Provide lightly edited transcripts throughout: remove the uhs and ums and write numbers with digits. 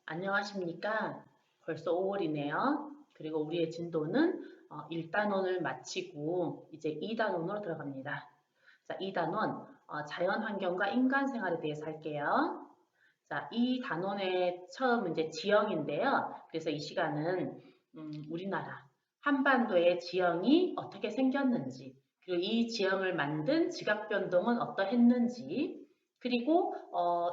안녕하십니까? 벌써 5월이네요. 그리고 우리의 진도는 1단원을 마치고 이제 2단원으로 들어갑니다. 자, 2단원 자연환경과 인간생활에 대해서 할게요. 자, 이 단원의 처음 이제 지형인데요. 그래서 이 시간은 우리나라 한반도의 지형이 어떻게 생겼는지, 그리고 이 지형을 만든 지각 변동은 어떠했는지, 그리고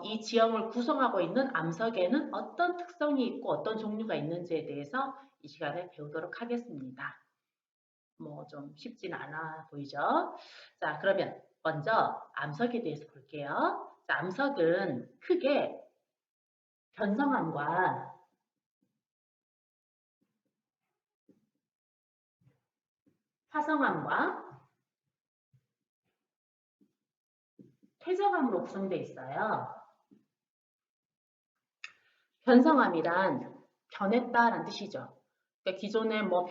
이 지형을 구성하고 있는 암석에는 어떤 특성이 있고 어떤 종류가 있는지에 대해서 이 시간에 배우도록 하겠습니다. 뭐 좀 쉽진 않아 보이죠? 자, 그러면 먼저 암석에 대해서 볼게요. 자, 암석은 크게 변성암과 화성암과 퇴적암으로 구성되어 있어요. 변성암이란 변했다라는 뜻이죠. 그러니까 기존에 뭐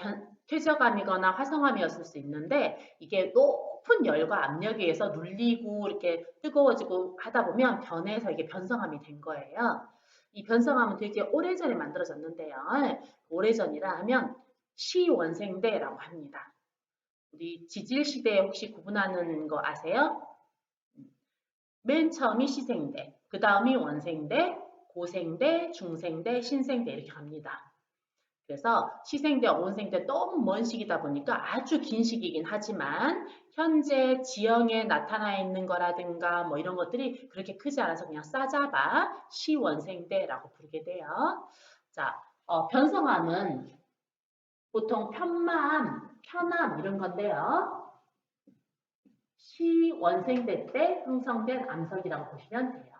퇴적암이거나 화성암이었을 수 있는데 이게 높은 열과 압력에 의해서 눌리고 이렇게 뜨거워지고 하다 보면 변해서 이게 변성암이 된 거예요. 이 변성암은 되게 오래전에 만들어졌는데요. 오래전이라 하면 시원생대라고 합니다. 우리 지질시대 혹시 구분하는 거 아세요? 맨 처음이 시생대, 그 다음이 원생대, 고생대, 중생대, 신생대 이렇게 갑니다. 그래서 시생대, 원생대 너무 먼 시기다 보니까 아주 긴 시기이긴 하지만 현재 지형에 나타나 있는 거라든가 뭐 이런 것들이 그렇게 크지 않아서 그냥 싸잡아 시원생대라고 부르게 돼요. 자, 변성암은 보통 편마암, 편암 이런 건데요. 시원생대 때 형성된 암석이라고 보시면 돼요.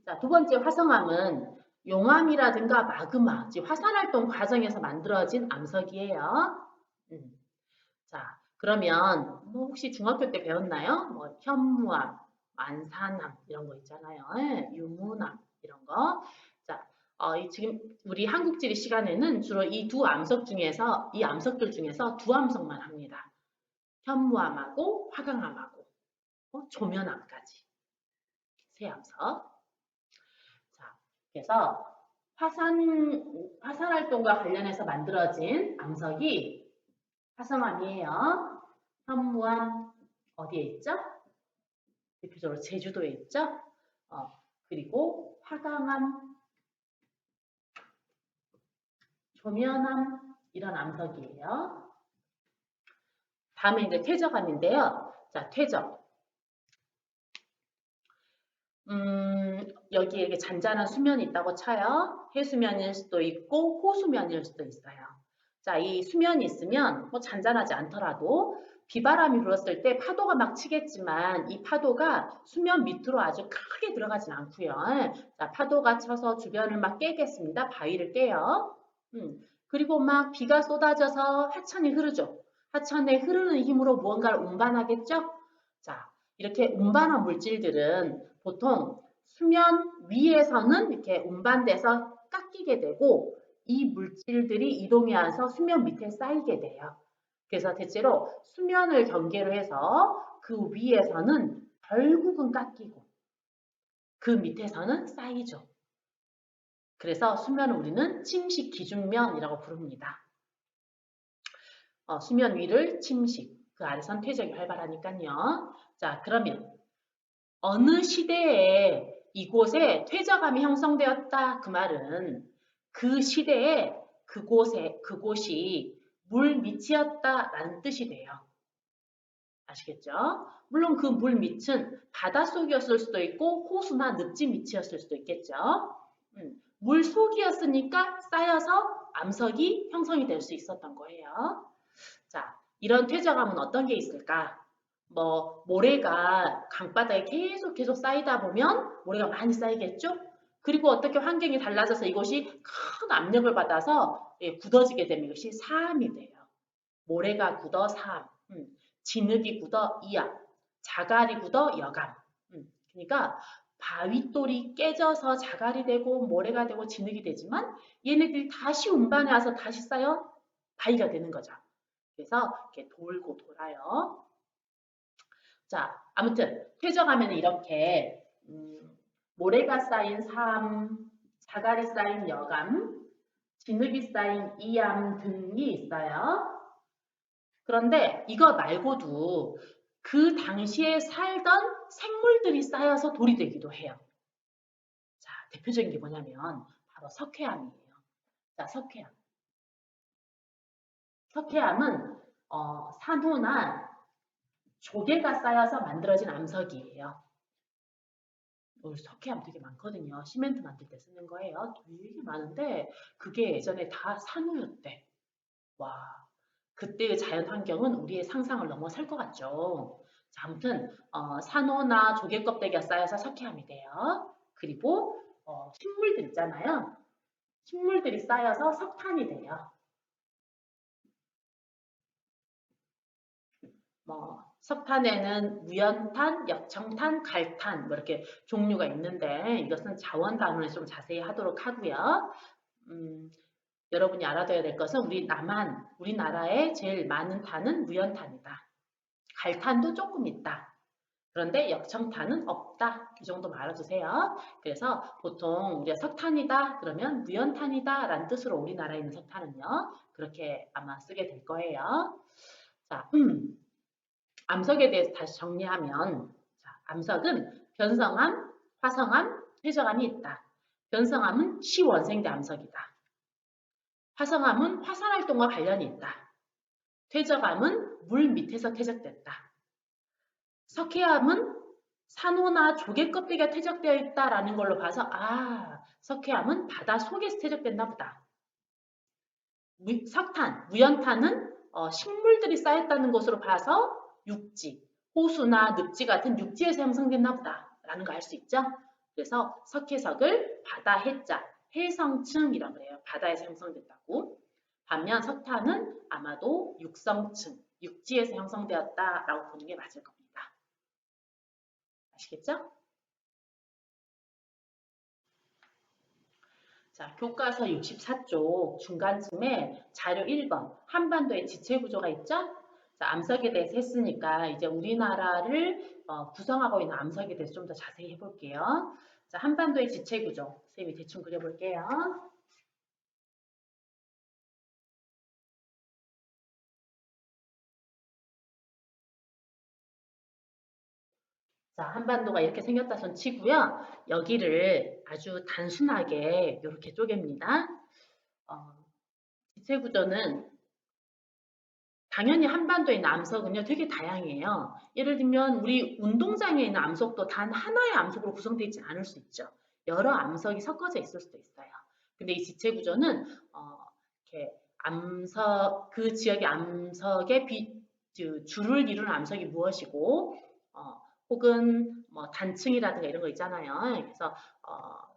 자, 두 번째 화성암은 용암이라든가 마그마, 즉 화산활동 과정에서 만들어진 암석이에요. 자, 그러면 뭐 혹시 중학교 때 배웠나요? 뭐 현무암, 만산암 이런 거 있잖아요. 예, 유문암 이런 거. 자, 지금 우리 한국지리 시간에는 주로 이 두 암석 중에서 이 암석들 중에서 두 암석만 합니다. 현무암하고 화강암하고 조면암까지 세 암석. 자, 그래서 화산 활동과 관련해서 만들어진 암석이 화성암이에요. 현무암 어디에 있죠? 대표적으로 제주도에 있죠? 그리고 화강암, 조면암 이런 암석이에요. 다음에 이제 퇴적암인데요. 자, 퇴적. 여기에 이렇게 잔잔한 수면이 있다고 쳐요. 해수면일 수도 있고 호수면일 수도 있어요. 자, 이 수면이 있으면 뭐 잔잔하지 않더라도 비바람이 불었을 때 파도가 막 치겠지만 이 파도가 수면 밑으로 아주 크게 들어가진 않고요. 자, 파도가 쳐서 주변을 막 깨겠습니다. 바위를 깨요. 그리고 막 비가 쏟아져서 하천이 흐르죠. 하천에 흐르는 힘으로 무언가를 운반하겠죠? 자, 이렇게 운반한 물질들은 보통 수면 위에서는 이렇게 운반돼서 깎이게 되고 이 물질들이 이동해서 수면 밑에 쌓이게 돼요. 그래서 대체로 수면을 경계로 해서 그 위에서는 결국은 깎이고 그 밑에서는 쌓이죠. 그래서 수면을 우리는 침식 기준면이라고 부릅니다. 수면 위를 침식, 그 아래선 퇴적이 활발하니까요. 자, 그러면 어느 시대에 이곳에 퇴적암이 형성되었다. 그 말은 그 시대에 그곳이 물 밑이었다라는 뜻이 돼요. 아시겠죠? 물론 그 물 밑은 바닷속이었을 수도 있고 호수나 늪지 밑이었을 수도 있겠죠. 물 속이었으니까 쌓여서 암석이 형성이 될 수 있었던 거예요. 자, 이런 퇴적암은 어떤 게 있을까? 뭐 모래가 강바닥에 계속 쌓이다 보면 모래가 많이 쌓이겠죠? 그리고 어떻게 환경이 달라져서 이것이 큰 압력을 받아서 굳어지게 되면 이것이 사암이 돼요. 모래가 굳어 사암, 진흙이 굳어 이암, 자갈이 굳어 여암. 그러니까 바윗돌이 깨져서 자갈이 되고 모래가 되고 진흙이 되지만 얘네들이 다시 운반해 와서 다시 쌓여 바위가 되는 거죠. 그래서 이렇게 돌고 돌아요. 자, 아무튼 퇴적하면 이렇게 모래가 쌓인 삶, 자갈이 쌓인 여감, 진흙이 쌓인 이암 등이 있어요. 그런데 이거 말고도 그 당시에 살던 생물들이 쌓여서 돌이 되기도 해요. 자, 대표적인 게 뭐냐면 바로 석회암이에요. 자, 석회암. 석회암은 산호나 조개가 쌓여서 만들어진 암석이에요. 석회암 되게 많거든요. 시멘트 만들 때 쓰는 거예요. 되게 많은데 그게 예전에 다 산호였대. 와, 그때의 자연 환경은 우리의 상상을 넘어설 것 같죠. 자, 아무튼 산호나 조개 껍데기가 쌓여서 석회암이 돼요. 그리고 식물들 있잖아요. 식물들이 쌓여서 석탄이 돼요. 석탄에는 무연탄, 역청탄, 갈탄 뭐 이렇게 종류가 있는데 이것은 자원단원을 좀 자세히 하도록 하고요. 여러분이 알아둬야 될 것은 우리나라에 제일 많은 탄은 무연탄이다. 갈탄도 조금 있다. 그런데 역청탄은 없다. 이 정도만 알아두세요. 그래서 보통 우리가 석탄이다 그러면 무연탄이다 라는 뜻으로 우리나라에 있는 석탄은요. 그렇게 아마 쓰게 될 거예요. 자, 암석에 대해서 다시 정리하면 자, 암석은 변성암, 화성암, 퇴적암이 있다. 변성암은 시원생대 암석이다. 화성암은 화산활동과 관련이 있다. 퇴적암은 물 밑에서 퇴적됐다. 석회암은 산호나 조개 껍데기가 퇴적되어 있다라는 걸로 봐서 석회암은 바다 속에서 퇴적됐나 보다. 석탄, 무연탄은 식물들이 쌓였다는 것으로 봐서 육지, 호수나 늪지 같은 육지에서 형성됐나 보다 라는 거 알 수 있죠? 그래서 석회석을 바다 해자, 해성층이라고 해요. 바다에서 형성됐다고. 반면 석탄은 아마도 육성층, 육지에서 형성되었다라고 보는 게 맞을 겁니다. 아시겠죠? 자, 교과서 64쪽 중간쯤에 자료 1번 한반도의 지체 구조가 있죠? 자, 암석에 대해서 했으니까 이제 우리나라를 구성하고 있는 암석에 대해서 좀 더 자세히 해볼게요. 자, 한반도의 지체 구조 선생님이 대충 그려볼게요. 자, 한반도가 이렇게 생겼다 손 치고요. 여기를 아주 단순하게 이렇게 쪼갭니다. 지체 구조는 당연히 한반도에 있는 암석은요 되게 다양해요. 예를 들면 우리 운동장에 있는 암석도 단 하나의 암석으로 구성되어 있지 않을 수 있죠. 여러 암석이 섞어져 있을 수도 있어요. 근데 이 지체 구조는 이렇게 그 지역의 암석의 주를 이루는 암석이 무엇이고 혹은 뭐 단층이라든가 이런 거 있잖아요. 그래서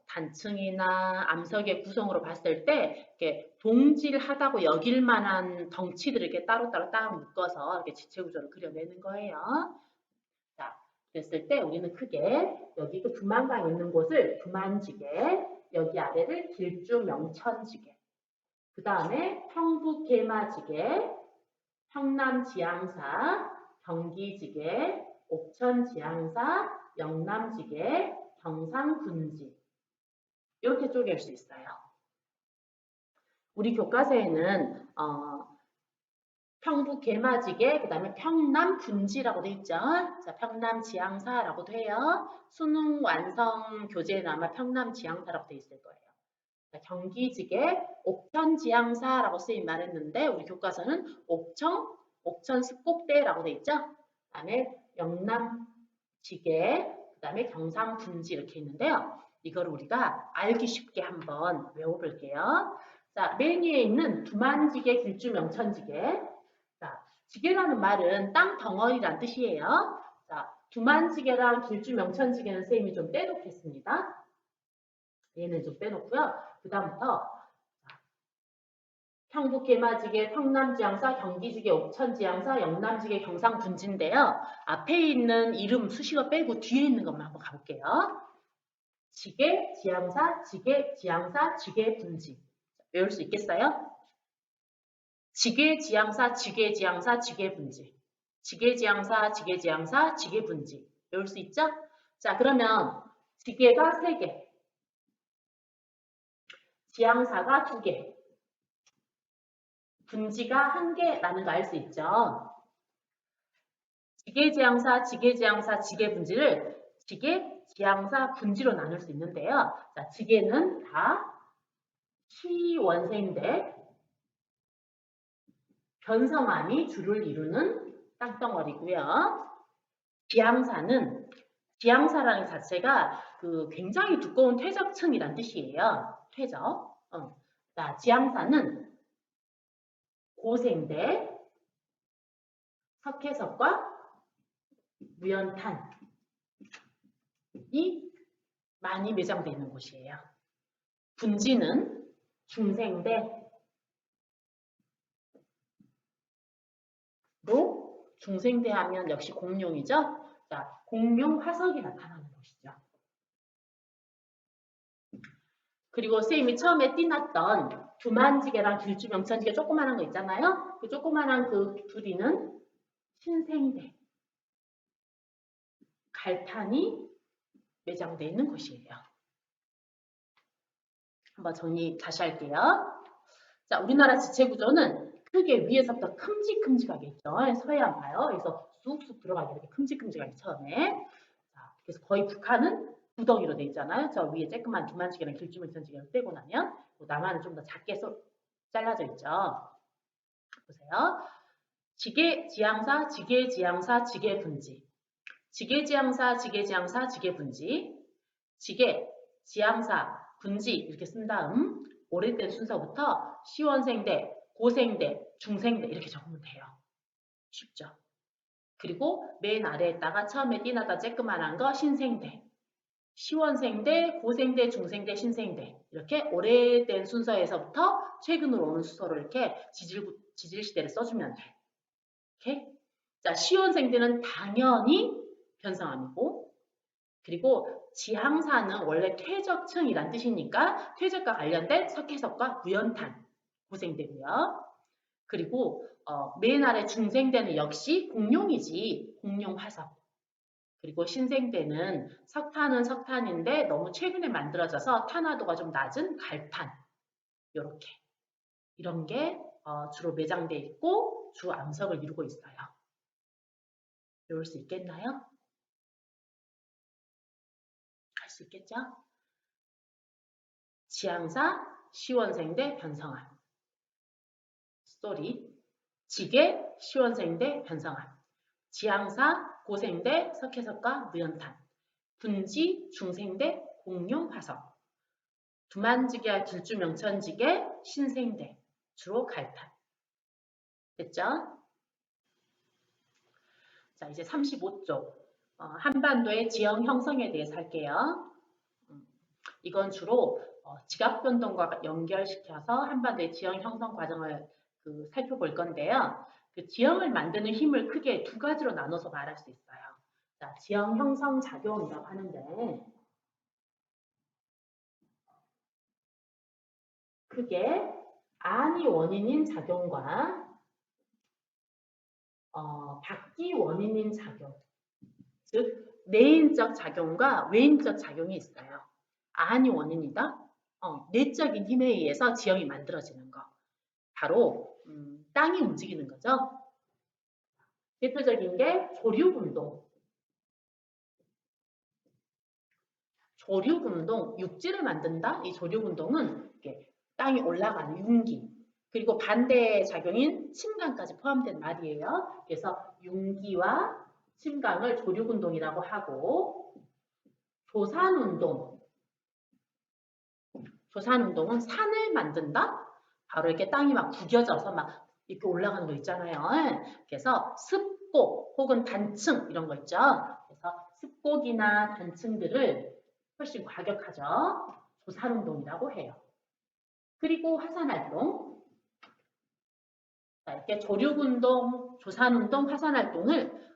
단층이나 암석의 구성으로 봤을 때 이렇게 동질하다고 여길 만한 덩치들을 이렇게 따로따로 딱 묶어서 이렇게 지체 구조를 그려내는 거예요. 자, 그랬을 때 우리는 크게 여기 그 두만강 있는 곳을 두만지게, 여기 아래를 길주명천지게, 그 다음에 평북계마지게, 평남지향사, 경기지게, 옥천지향사, 영남지게, 경상군지 이렇게 쪼갤 수 있어요. 우리 교과서에는 평북 개마지게, 그 다음에 평남 군지라고 돼 있죠. 자, 평남 지향사라고도 해요. 수능 완성 교재에는 아마 평남 지향사라고 돼 있을 거예요. 자, 경기지게, 옥천 지향사라고 쓰임 말했는데 우리 교과서는 옥천 습곡대라고 돼 있죠. 그 다음에 영남지게, 그 다음에 경상군지 이렇게 있는데요. 이걸 우리가 알기 쉽게 한번 외워볼게요. 자, 맨 위에 있는 두만지게, 길주명천지게. 자, 지게라는 말은 땅 덩어리란 뜻이에요. 자, 두만지게랑 길주명천지게는 쌤이 좀 빼놓겠습니다. 얘는 좀 빼놓고요. 그 다음부터 평북계마지게, 평남지향사, 경기지게, 옥천지향사, 영남지게, 경상군지인데요. 앞에 있는 이름 수식어 빼고 뒤에 있는 것만 한번 가볼게요. 지게, 지향사, 지게, 지향사, 지게, 분지. 외울 수 있겠어요? 지게, 지향사, 지게, 지향사, 지게, 분지. 지게, 지향사, 지게, 지향사, 지게, 분지. 외울 수 있죠? 자, 그러면 지게가 3개, 지향사가 2개, 분지가 1개라는 거 알 수 있죠. 지게지향사, 지게지향사, 지게분지를 지게, 지향사, 분지로 나눌 수 있는데요. 자, 지게는 다 시원세인데 변성암이 주를 이루는 땅덩어리고요. 지향사는 지향사라는 자체가 굉장히 두꺼운 퇴적층이란 뜻이에요. 퇴적. 자, 지향사는 고생대, 석회석과 무연탄이 많이 매장되어 있는 곳이에요. 분지는 중생대로 중생대 하면 역시 공룡이죠. 자, 공룡 화석이 나타나는 곳이죠. 그리고 쌤이 처음에 띠났던 두만지게랑 길주명천지게 조그만한 거 있잖아요. 그 조그만한 그 둘이는 신생대, 갈탄이 매장되어 있는 곳이에요. 한번 정리 다시 할게요. 자, 우리나라 지체구조는 크게 위에서부터 큼직큼직하게 있죠. 서해안 봐요. 그래서 쑥쑥 들어가게 이렇게 큼직큼직하게 처음에. 자, 그래서 거의 북한은 구덩이로 돼 있잖아요. 저 위에 쬐끄만 두만지게랑 길주명천지게를 떼고 나면 남한은 좀 더 작게 잘라져 있죠. 보세요. 지게, 지향사, 지게, 지향사, 지게, 분지. 지게, 지향사, 지게, 지향사, 지게, 분지. 지게, 지향사, 분지 이렇게 쓴 다음 오래된 순서부터 시원생대, 고생대, 중생대 이렇게 적으면 돼요. 쉽죠? 그리고 맨 아래에다가 처음에 띠나다 쬐끄만한 거 신생대, 시원생대, 고생대, 중생대, 신생대 이렇게 오래된 순서에서부터 최근으로 오는 순서로 이렇게 지질시대를 써주면 돼. 이렇게. 자, 시원생대는 당연히 변성암이고 그리고 지향사는 원래 퇴적층이란 뜻이니까 퇴적과 관련된 석회석과 무연탄 고생대고요. 그리고 맨 아래 중생대는 역시 공룡이지 공룡화석. 그리고 신생대는 석탄은 석탄인데 너무 최근에 만들어져서 탄화도가 좀 낮은 갈탄. 요렇게 이런 게 주로 매장돼 있고 주 암석을 이루고 있어요. 외울 수 있겠나요? 할 수 있겠죠? 지향사, 시원생대, 변성암. 스토리. 지게, 시원생대, 변성암. 지향사, 고생대, 석회석과 무연탄. 분지, 중생대, 공룡, 화석. 두만지게와 길주명천지게, 신생대. 주로 갈탄. 됐죠? 자, 이제 35쪽. 한반도의 지형 형성에 대해서 할게요. 이건 주로 지각 변동과 연결시켜서 한반도의 지형 형성 과정을 살펴볼 건데요. 그 지형을 만드는 힘을 크게 2가지로 나눠서 말할 수 있어요. 자, 지형 형성 작용이라고 하는데 크게 안이 원인인 작용과 밖이 원인인 작용, 즉 내인적 작용과 외인적 작용이 있어요. 안이 원인이다. 내적인 힘에 의해서 지형이 만들어지는 거. 바로 땅이 움직이는 거죠. 대표적인 게 조류운동. 조류운동, 육지를 만든다. 이 조류운동은 이렇게 땅이 올라가는 융기. 그리고 반대 작용인 침강까지 포함된 말이에요. 그래서 융기와 침강을 조류운동이라고 하고 조산운동. 조산운동은 산을 만든다. 바로 이렇게 땅이 막 구겨져서 막 이렇게 올라가는 거 있잖아요. 그래서 습곡 혹은 단층 이런 거 있죠. 그래서 습곡이나 단층들을 훨씬 과격하죠. 조산운동이라고 해요. 그리고 화산활동. 자, 이렇게 조류운동, 조산운동, 화산활동을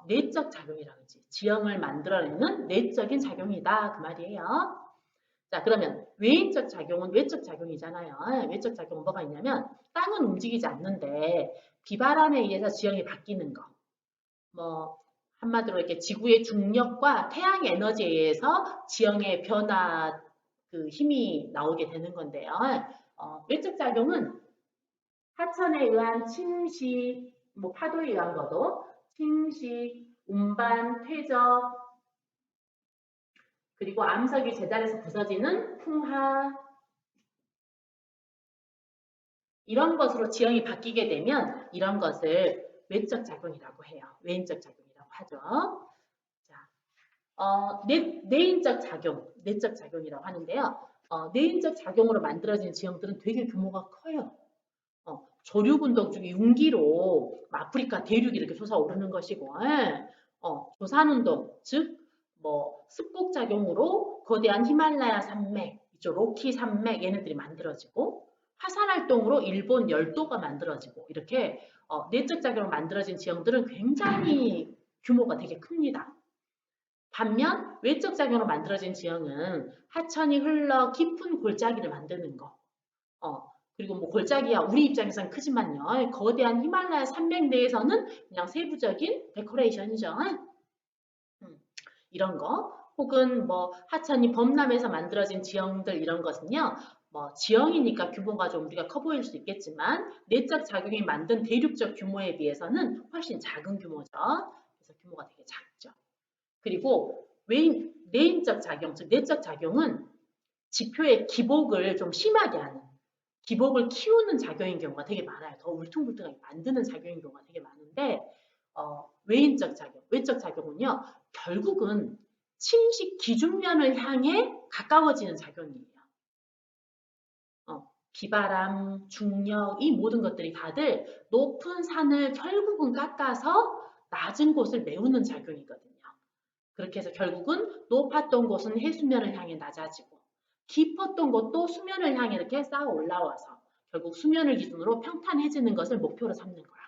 내적 작용이라고 하지. 지형을 만들어내는 내적인 작용이다. 그 말이에요. 자, 그러면 외인적 작용은 외적 작용이잖아요. 외적 작용은 뭐가 있냐면 땅은 움직이지 않는데 비바람에 의해서 지형이 바뀌는 거. 뭐 한마디로 이렇게 지구의 중력과 태양 에너지에 의해서 지형의 변화 그 힘이 나오게 되는 건데요. 외적 작용은 하천에 의한 침식, 뭐 파도에 의한 것도 침식, 운반, 퇴적, 그리고 암석이 제자리에서 부서지는 풍화, 이런 것으로 지형이 바뀌게 되면 이런 것을 외적 작용이라고 해요. 외인적 작용이라고 하죠. 자, 내인적 작용, 내적 작용이라고 하는데요. 내인적 작용으로 만들어진 지형들은 되게 규모가 커요. 조류운동 중에 융기로 아프리카 대륙이 이렇게 솟아오르는 것이고, 예. 조산운동, 즉, 뭐, 습곡작용으로 거대한 히말라야 산맥, 이쪽 로키 산맥, 얘네들이 만들어지고, 화산활동으로 일본 열도가 만들어지고, 이렇게 내적 작용으로 만들어진 지형들은 굉장히 규모가 되게 큽니다. 반면 외적 작용으로 만들어진 지형은 하천이 흘러 깊은 골짜기를 만드는 거, 그리고 뭐 골짜기야 우리 입장에서는 크지만요. 거대한 히말라야 산맥 내에서는 그냥 세부적인 데코레이션이죠. 음, 이런 거. 혹은 뭐 하천이 범람해서 만들어진 지형들 이런 것은요. 뭐 지형이니까 규모가 좀 우리가 커 보일 수 있겠지만 내적 작용이 만든 대륙적 규모에 비해서는 훨씬 작은 규모죠. 그래서 규모가 되게 작죠. 그리고 내인적 작용, 즉 내적 작용은 지표의 기복을 좀 심하게 하는 기복을 키우는 작용인 경우가 되게 많아요. 더 울퉁불퉁하게 만드는 작용인 경우가 되게 많은데 외인적 작용, 외적 작용은요. 결국은 침식 기준면을 향해 가까워지는 작용이에요. 비바람, 중력 이 모든 것들이 다들 높은 산을 결국은 깎아서 낮은 곳을 메우는 작용이거든요. 그렇게 해서 결국은 높았던 곳은 해수면을 향해 낮아지고 깊었던 곳도 수면을 향해 이렇게 쌓아 올라와서 결국 수면을 기준으로 평탄해지는 것을 목표로 삼는 거야.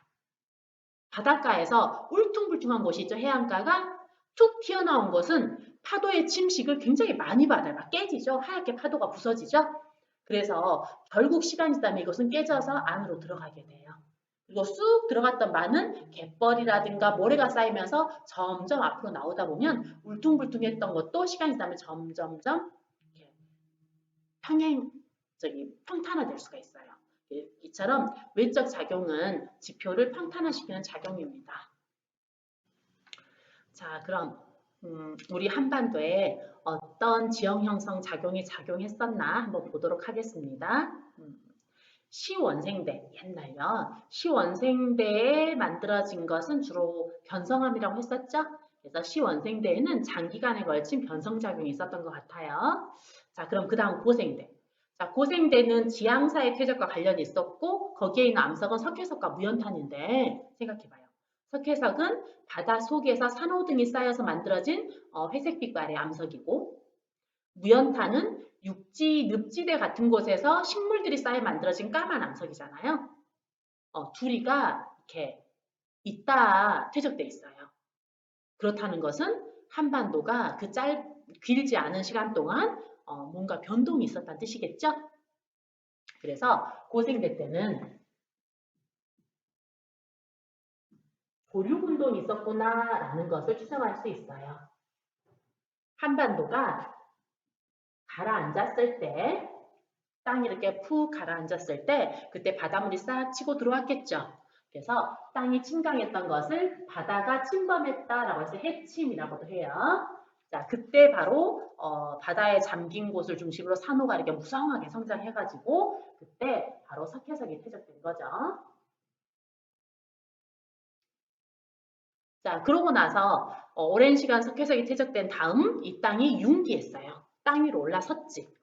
바닷가에서 울퉁불퉁한 곳이 있죠. 해안가가 툭 튀어나온 곳은 파도의 침식을 굉장히 많이 받아요. 막 깨지죠. 하얗게 파도가 부서지죠. 그래서 결국 시간이 지나면 이것은 깨져서 안으로 들어가게 돼요. 그리고 쑥 들어갔던 많은 갯벌이라든가 모래가 쌓이면서 점점 앞으로 나오다 보면 울퉁불퉁했던 것도 시간이 지나면 점점점 평탄화될 수가 있어요. 이처럼 외적 작용은 지표를 평탄화시키는 작용입니다. 자, 그럼 우리 한반도에 어떤 지형 형성 작용이 작용했었나 한번 보도록 하겠습니다. 시원생대, 옛날요. 시원생대에 만들어진 것은 주로 변성암이라고 했었죠. 그래서 시원생대에는 장기간에 걸친 변성작용이 있었던 것 같아요. 자, 그럼 그 다음 고생대. 자, 고생대는 지향사의 퇴적과 관련이 있었고 거기에 있는 암석은 석회석과 무연탄인데 생각해봐요. 석회석은 바다 속에서 산호등이 쌓여서 만들어진 회색빛 아래 암석이고 무연탄은 육지, 늪지대 같은 곳에서 식물들이 쌓여 만들어진 까만 암석이잖아요. 둘이가 이렇게 있다 퇴적돼 있어요. 그렇다는 것은 한반도가 길지 않은 시간 동안 뭔가 변동이 있었다는 뜻이겠죠? 그래서 고생대 때는 조류운동이 있었구나라는 것을 추정할 수 있어요. 한반도가 가라앉았을 때 땅이 이렇게 푹 가라앉았을 때 그때 바닷물이 싹 치고 들어왔겠죠. 그래서 땅이 침강했던 것을 바다가 침범했다라고 해서 해침이라고도 해요. 자, 그때 바로 바다에 잠긴 곳을 중심으로 산호가 이렇게 무성하게 성장해가지고 그때 바로 석회석이 퇴적된 거죠. 자, 그러고 나서 오랜 시간 석회석이 퇴적된 다음 이 땅이 융기했어요. 땅 위로 올라섰지.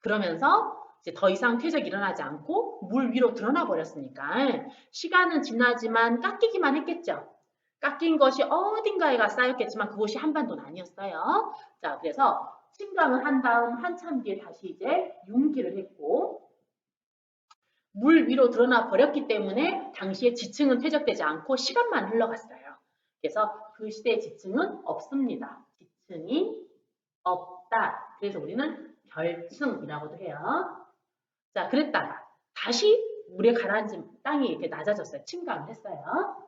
그러면서 이제 더 이상 퇴적이 일어나지 않고 물 위로 드러나 버렸으니까 시간은 지나지만 깎이기만 했겠죠. 깎인 것이 어딘가에가 쌓였겠지만 그곳이 한반도는 아니었어요. 자, 그래서 침강을 한 다음 한참 뒤에 다시 이제 융기를 했고 물 위로 드러나 버렸기 때문에 당시에 지층은 퇴적되지 않고 시간만 흘러갔어요. 그래서 그 시대의 지층은 없습니다. 지층이 없다. 그래서 우리는 결층이라고도 해요. 자, 그랬다가 다시 물에 가라앉은 땅이 이렇게 낮아졌어요. 침강을 했어요.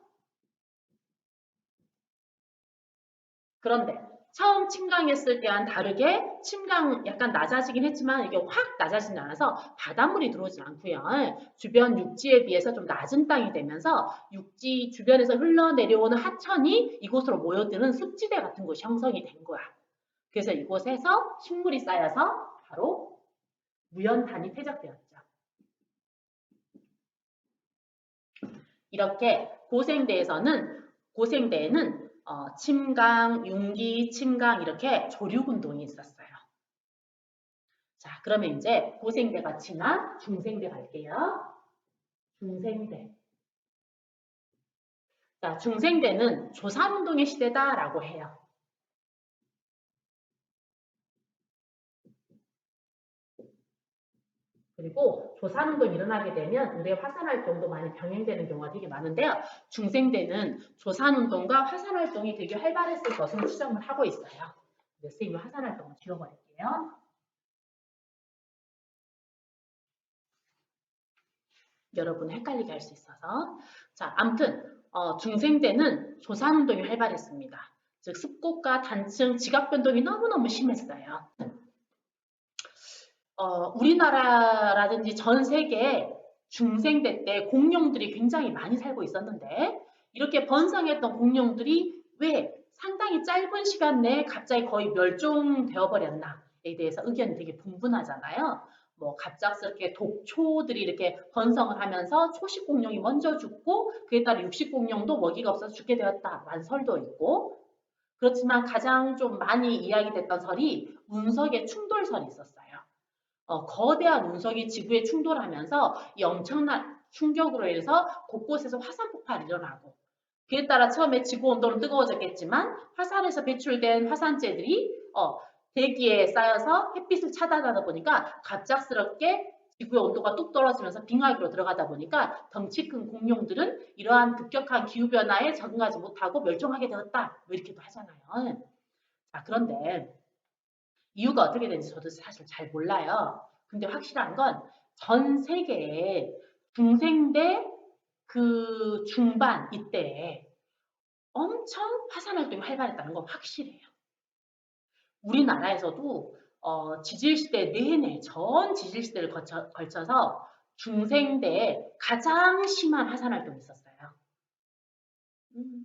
그런데 처음 침강했을 때와는 다르게 침강 약간 낮아지긴 했지만 이게 확 낮아지지 않아서 바닷물이 들어오진 않고요. 주변 육지에 비해서 좀 낮은 땅이 되면서 육지 주변에서 흘러내려오는 하천이 이곳으로 모여드는 습지대 같은 곳이 형성이 된 거야. 그래서 이곳에서 식물이 쌓여서 바로 무연탄이 퇴적되었죠. 이렇게 고생대에는 침강, 융기, 침강 이렇게 조륙운동이 있었어요. 자, 그러면 이제 고생대가 지난 중생대 갈게요. 중생대. 자, 중생대는 조산운동의 시대다라고 해요. 그리고 조산운동이 일어나게 되면 의뢰 화산활동도 많이 병행되는 경우가 되게 많은데요. 중생대는 조산운동과 화산활동이 되게 활발했을 것으로 추정을 하고 있어요. 네, 선생님이 화산활동을 지워버릴게요. 여러분 헷갈리게 할 수 있어서. 자, 아무튼 중생대는 조산운동이 활발했습니다. 즉 습곡과 단층, 지각 변동이 너무너무 심했어요. 우리나라라든지 전 세계에 중생대 때 공룡들이 굉장히 많이 살고 있었는데 이렇게 번성했던 공룡들이 왜 상당히 짧은 시간 내에 갑자기 거의 멸종되어 버렸나에 대해서 의견이 되게 분분하잖아요. 뭐 갑작스럽게 독초들이 이렇게 번성을 하면서 초식 공룡이 먼저 죽고 그에 따라 육식 공룡도 먹이가 없어서 죽게 되었다라는 설도 있고 그렇지만 가장 좀 많이 이야기됐던 설이 운석의 충돌설이 있었어요. 거대한 운석이 지구에 충돌하면서 이 엄청난 충격으로 인해서 곳곳에서 화산 폭발이 일어나고 그에 따라 처음에 지구 온도는 뜨거워졌겠지만 화산에서 배출된 화산재들이 대기에 쌓여서 햇빛을 차단하다 보니까 갑작스럽게 지구의 온도가 뚝 떨어지면서 빙하기로 들어가다 보니까 덩치 큰 공룡들은 이러한 급격한 기후변화에 적응하지 못하고 멸종하게 되었다. 뭐 이렇게도 하잖아요. 자, 그런데 이유가 어떻게 되는지 저도 사실 잘 몰라요. 근데 확실한 건 전 세계에 중생대 그 중반 이때에 엄청 화산 활동이 활발했다는 건 확실해요. 우리나라에서도 지질시대 내내 전 지질시대를 걸쳐서 중생대에 가장 심한 화산 활동이 있었어요.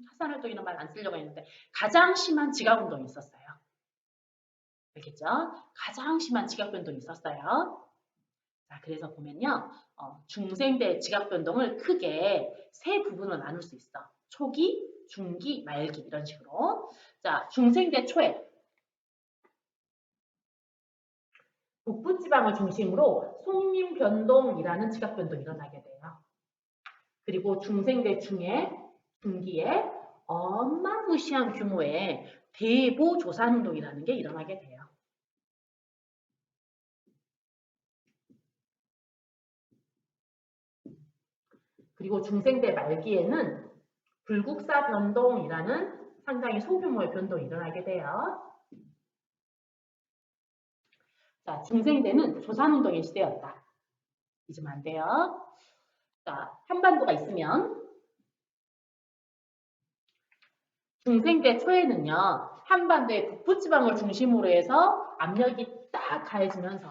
화산 활동이라는 말 안 쓰려고 했는데 가장 심한 지각 운동이 있었어요. 알겠죠? 가장 심한 지각 변동이 있었어요. 자, 그래서 보면요. 중생대 지각 변동을 크게 세 부분으로 나눌 수 있어. 초기, 중기, 말기 이런 식으로. 자, 중생대 초에 북부지방을 중심으로 송림 변동이라는 지각 변동이 일어나게 돼요. 그리고 중생대 중에, 중기에 어마무시한 규모의 대보 조산 운동이라는 게 일어나게 돼요. 그리고 중생대 말기에는 불국사 변동이라는 상당히 소규모의 변동이 일어나게 돼요. 자, 중생대는 조산운동의 시대였다. 잊으면 안 돼요. 자, 한반도가 있으면 중생대 초에는요. 한반도의 북부지방을 중심으로 해서 압력이 딱 가해지면서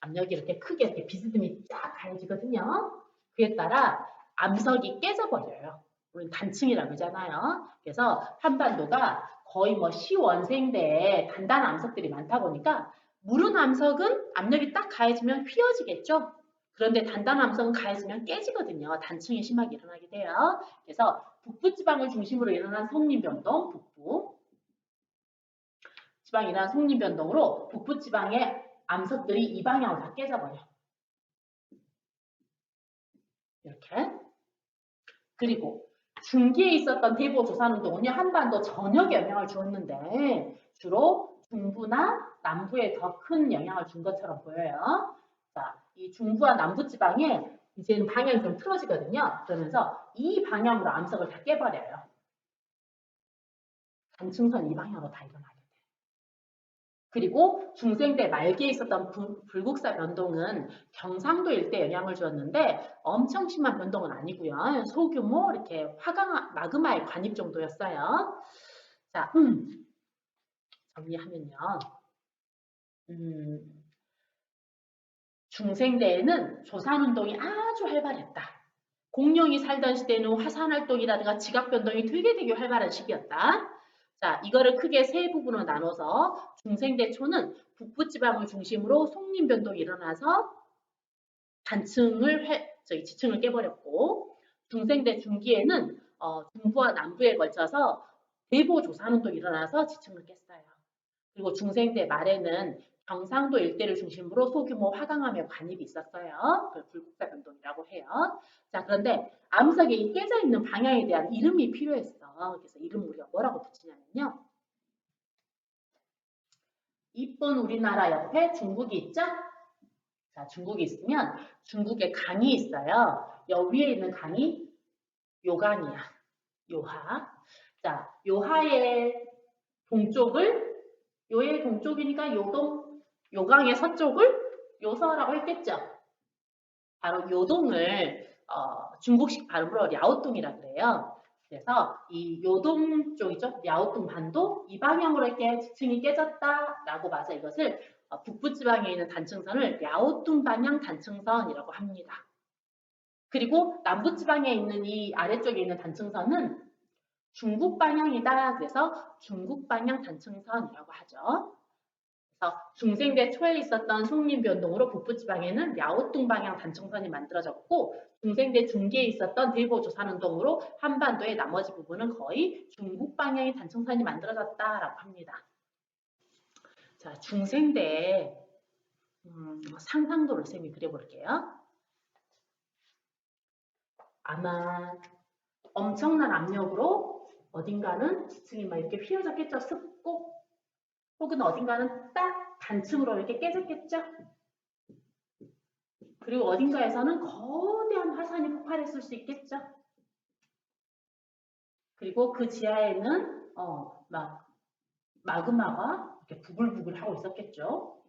압력이 이렇게 크게 이렇게 비스듬히 쫙 가해지거든요. 그에 따라 암석이 깨져버려요. 우리는 단층이라고 하잖아요. 그래서 한반도가 거의 뭐 시원생대에 단단한 암석들이 많다 보니까 무른 암석은 압력이 딱 가해지면 휘어지겠죠. 그런데 단단한 암석은 가해지면 깨지거든요. 단층이 심하게 일어나게 돼요. 그래서 북부지방을 중심으로 일어난 성림변동, 북부 지방이 일어난 성림변동으로 북부지방의 암석들이 이 방향으로 다 깨져버려. 이렇게. 그리고 중기에 있었던 대보 조산운동은요. 한반도 전역에 영향을 주었는데 주로 중부나 남부에 더 큰 영향을 준 것처럼 보여요. 자, 이 중부와 남부 지방에 이제는 방향이 좀 틀어지거든요. 그러면서 이 방향으로 암석을 다 깨버려요. 단층선 이 방향으로 다 일어나게 돼요. 그리고 중생대 말기에 있었던 불국사 변동은 경상도 일대 영향을 주었는데 엄청 심한 변동은 아니고요. 소규모 이렇게 화강 마그마의 관입 정도였어요. 자, 정리하면요. 음, 중생대에는 조산운동이 아주 활발했다. 공룡이 살던 시대는 화산활동이라든가 지각변동이 되게 활발한 시기였다. 자, 이거를 크게 세 부분으로 나눠서 중생대 초는 북부지방을 중심으로 속림변동이 일어나서 지층을 깨버렸고, 중생대 중기에는 중부와 남부에 걸쳐서 대보조산운동이 일어나서 지층을 깼어요. 그리고 중생대 말에는 경상도 일대를 중심으로 소규모 화강암의 관입이 있었어요. 그걸 불국사 변동이라고 해요. 자, 그런데 암석에 이 깨져 있는 방향에 대한 이름이 필요했어. 그래서 이름 우리가 뭐라고 붙이냐면요. 이쁜 우리나라 옆에 중국이 있죠? 자, 중국이 있으면 중국에 강이 있어요. 여 위에 있는 강이 요강이야. 요하. 자, 요의 동쪽이니까 요강의 서쪽을 요서라고 했겠죠. 바로 요동을 중국식 발음으로 랴오뚱이라 그래요. 그래서 이 요동 쪽이죠. 랴오뚱 반도 이 방향으로 이렇게 지층이 깨졌다라고 봐서 이것을 북부지방에 있는 단층선을 랴오뚱 방향 단층선이라고 합니다. 그리고 남부지방에 있는 이 아래쪽에 있는 단층선은 중국 방향이다. 그래서 중국 방향 단층선이라고 하죠. 그래서 중생대 초에 있었던 속림변동으로 북부지방에는 랴오뚱 방향 단층선이 만들어졌고, 중생대 중기에 있었던 대보조산운동으로 한반도의 나머지 부분은 거의 중국 방향의 단층선이 만들어졌다라고 합니다. 자, 중생대의 상상도를 쌤이 그려볼게요. 아마 엄청난 압력으로 어딘가는 지층이 막 이렇게 휘어졌겠죠. 습고 혹은 어딘가는 딱 단층으로 이렇게 깨졌겠죠. 그리고 어딘가에서는 거대한 화산이 폭발했을 수 있겠죠. 그리고 그 지하에는 막 마그마가 이렇게 부글부글 하고 있었겠죠.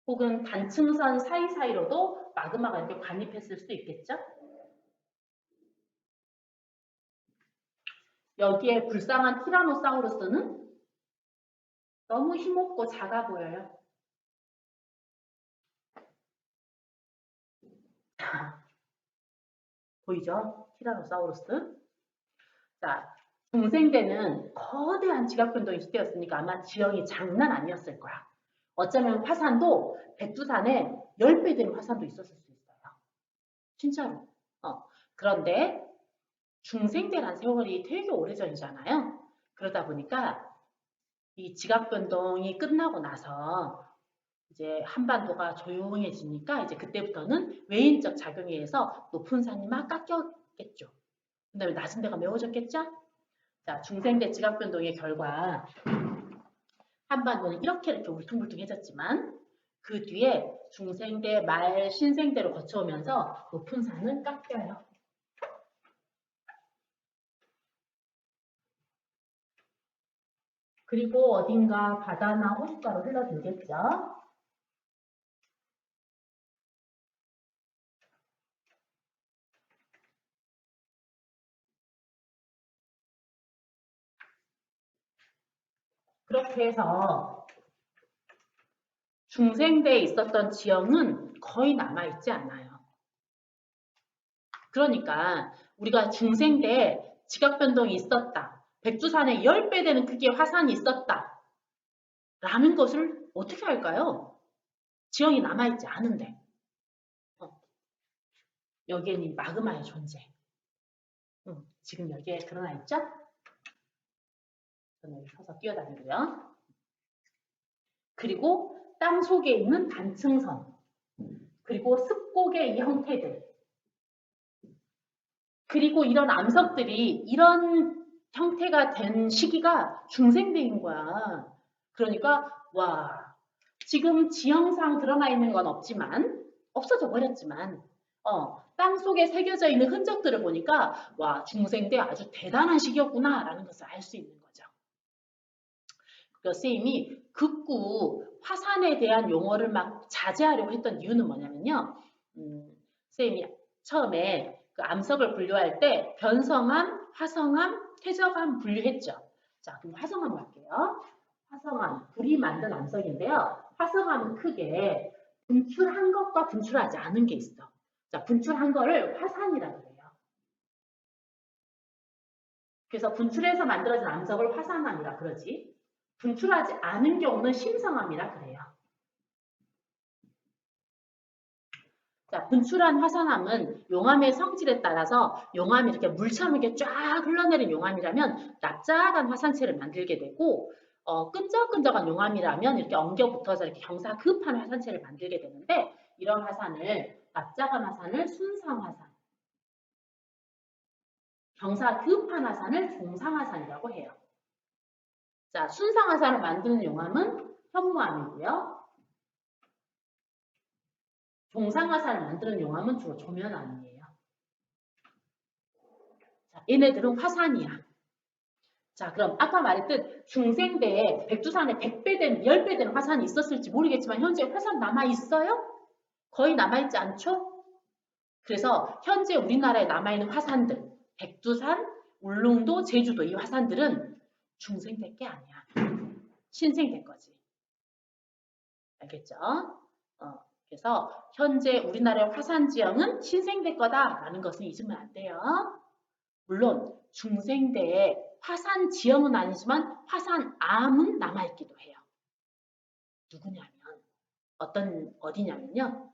혹은 단층선 사이사이로도 마그마가 이렇게 관입했을 수도 있겠죠. 여기에 불쌍한 티라노사우루스는 너무 힘없고 작아 보여요. 보이죠? 티라노사우루스. 자, 중생대는 거대한 지각변동이 시대였으니까 아마 지형이 장난 아니었을 거야. 어쩌면 화산도 백두산에 10배 되는 화산도 있었을 수 있어요. 진짜로. 그런데 중생대란 세월이 되게 오래전이잖아요. 그러다 보니까 이 지각변동이 끝나고 나서 이제 한반도가 조용해지니까 이제 그때부터는 외인적 작용에 의해서 높은 산이 막 깎였겠죠. 그 다음에 낮은 데가 메워졌겠죠? 자, 중생대 지각변동의 결과 한반도는 이렇게 울퉁불퉁해졌지만 그 뒤에 중생대 말 신생대로 거쳐오면서 높은 산은 깎여요. 그리고 어딘가 바다나 호숫가로 흘러들겠죠. 그렇게 해서 중생대에 있었던 지형은 거의 남아있지 않아요. 그러니까 우리가 중생대에 지각변동이 있었다. 백두산에 10배 되는 크기의 화산이 있었다. 라는 것을 어떻게 할까요? 지형이 남아있지 않은데. 여기에는 이 마그마의 존재. 지금 여기에 드러나 있죠? 저는 여기 서서 뛰어다니고요. 그리고 땅 속에 있는 단층선. 그리고 습곡의 이 형태들. 그리고 이런 암석들이 이런 형태가 된 시기가 중생대인 거야. 그러니까 와, 지금 지형상 드러나 있는 건 없어져 버렸지만 땅 속에 새겨져 있는 흔적들을 보니까 와, 중생대 아주 대단한 시기였구나라는 것을 알 수 있는 거죠. 그래서 선생님이 극구 화산에 대한 용어를 막 자제하려고 했던 이유는 뭐냐면요. 선생님이 처음에 그 암석을 분류할 때 변성암, 화성암, 퇴적암 분류했죠. 자, 그럼 화성암 갈게요. 화성암, 불이 만든 암석인데요. 화성암은 크게 분출한 것과 분출하지 않은 게 있어. 자, 분출한 거를 화산이라고 해요. 그래서 분출해서 만들어진 암석을 화산암이라 그러지. 분출하지 않은 경우는 심성암이라 그래요. 자, 분출한 화산암은 용암의 성질에 따라서 용암이 이렇게 물처럼 이렇게 쫙 흘러내린 용암이라면 납작한 화산체를 만들게 되고 끈적끈적한 용암이라면 이렇게 엉겨 붙어서 이렇게 경사급한 화산체를 만들게 되는데 이런 화산을 납작한 화산을 순상화산, 경사급한 화산을 종상화산이라고 해요. 자, 순상화산을 만드는 용암은 현무암이고요. 종상화산을 만드는 용암은 주로 조면암이에요. 자, 얘네들은 화산이야. 자, 그럼 아까 말했듯 중생대에 백두산에 100배 되는, 10배 되는 화산이 있었을지 모르겠지만 현재 화산 남아있어요? 거의 남아있지 않죠? 그래서 현재 우리나라에 남아있는 화산들, 백두산, 울릉도, 제주도 이 화산들은 중생대 게 아니야. 신생대 거지. 알겠죠? 그래서 현재 우리나라의 화산 지형은 신생대 거다라는 것은 잊으면 안 돼요. 물론 중생대에 화산 지형은 아니지만 화산암은 남아있기도 해요. 누구냐면 어디냐면요.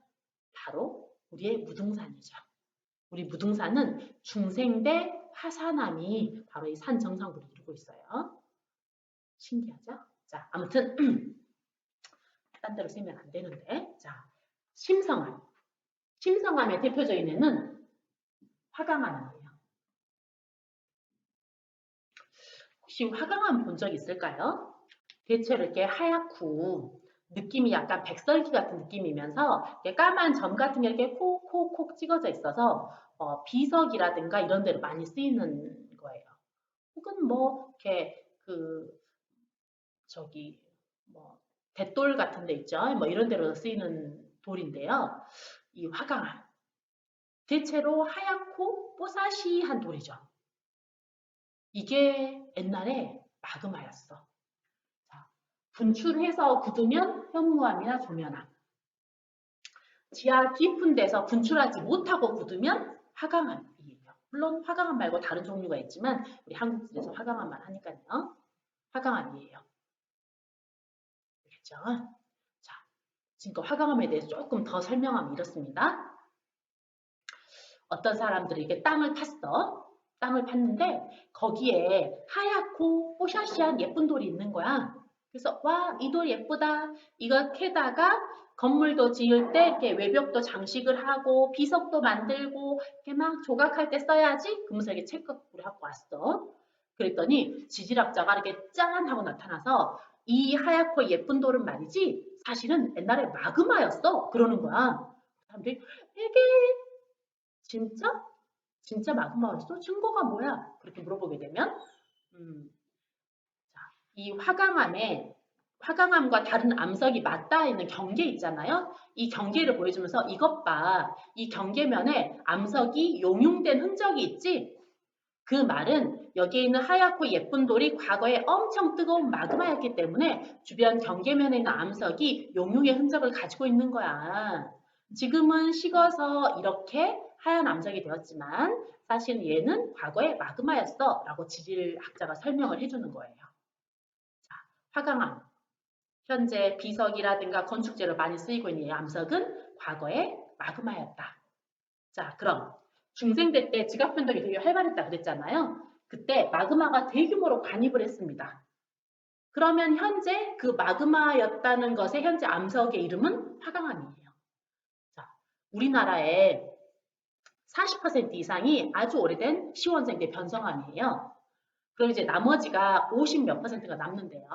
바로 우리의 무등산이죠. 우리 무등산은 중생대 화산암이 바로 이 산 정상부를 이루고 있어요. 신기하죠? 자, 아무튼 딴 데로 쓰면 안 되는데 자, 심성암. 심성암의 대표적인 애는 화강암이에요. 혹시 화강암 본 적 있을까요? 대체로 이렇게 하얗고 느낌이 약간 백설기 같은 느낌이면서 까만 점 같은 게 이렇게 콕콕콕 찍어져 있어서 비석이라든가 이런 데로 많이 쓰이는 거예요. 혹은 뭐 이렇게 저기 뭐 대돌 같은 데 있죠. 뭐 이런 데로 쓰이는 돌인데요. 이 화강암 대체로 하얗고 뽀사시한 돌이죠. 이게 옛날에 마그마였어. 분출해서 굳으면 현무암이나 조면암. 지하 깊은 데서 분출하지 못하고 굳으면 화강암이에요. 물론 화강암 말고 다른 종류가 있지만 우리 한국인에서 화강암만 하니까요. 화강암이에요. 알겠죠? 자, 지금껏 화강암에 대해서 조금 더 설명하면 이렇습니다. 어떤 사람들이 이렇게 땅을 팠어. 땅을 팠는데 거기에 하얗고 뽀샤시한 예쁜 돌이 있는 거야. 그래서 와, 이 돌 예쁘다. 이거 캐다가 건물도 지을 때 이렇게 외벽도 장식을 하고 비석도 만들고 이렇게 막 조각할 때 써야지. 그러면서 이렇게 찰칵구리 하고 왔어. 그랬더니 지질학자가 이렇게 짠 하고 나타나서 이 하얗고 예쁜 돌은 말이지 사실은 옛날에 마그마였어. 그러는 거야. 사람들이 이게 진짜? 진짜 마그마였어? 증거가 뭐야? 그렇게 물어보게 되면 자, 이 화강암과 다른 암석이 맞닿아 있는 경계 있잖아요. 이 경계를 보여주면서 이것 봐. 이 경계면에 암석이 용융된 흔적이 있지? 그 말은 여기에 있는 하얗고 예쁜 돌이 과거에 엄청 뜨거운 마그마였기 때문에 주변 경계면에 있는 암석이 용융의 흔적을 가지고 있는 거야. 지금은 식어서 이렇게 하얀 암석이 되었지만 사실 얘는 과거에 마그마였어 라고 지질학자가 설명을 해주는 거예요. 자, 화강암. 현재 비석이라든가 건축재로 많이 쓰이고 있는 이 암석은 과거에 마그마였다. 자, 그럼 중생대 때 지각 변동이 되게 활발했다 그랬잖아요. 그때 마그마가 대규모로 관입을 했습니다. 그러면 현재 그 마그마였다는 것의 현재 암석의 이름은 화강암이에요. 자, 우리나라에 40% 이상이 아주 오래된 시원생대 변성암이에요. 그럼 이제 나머지가 50 몇 %가 남는데요.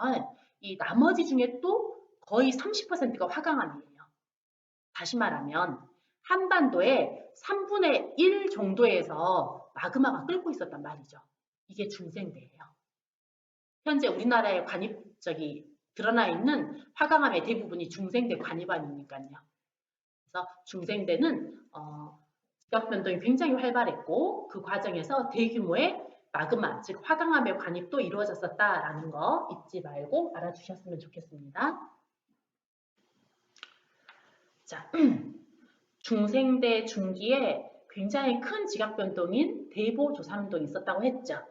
이 나머지 중에 또 거의 30%가 화강암이에요. 다시 말하면 한반도에 3분의 1 정도에서 마그마가 끓고 있었단 말이죠. 이게 중생대예요. 현재 우리나라에 드러나 있는 화강암의 대부분이 중생대 관입암이니까요. 그래서 중생대는 지각 변동이 굉장히 활발했고 그 과정에서 대규모의 마그마, 즉 화강암의 관입도 이루어졌었다라는 거 잊지 말고 알아주셨으면 좋겠습니다. 자, 중생대 중기에 굉장히 큰 지각 변동인 대보조산운동이 있었다고 했죠.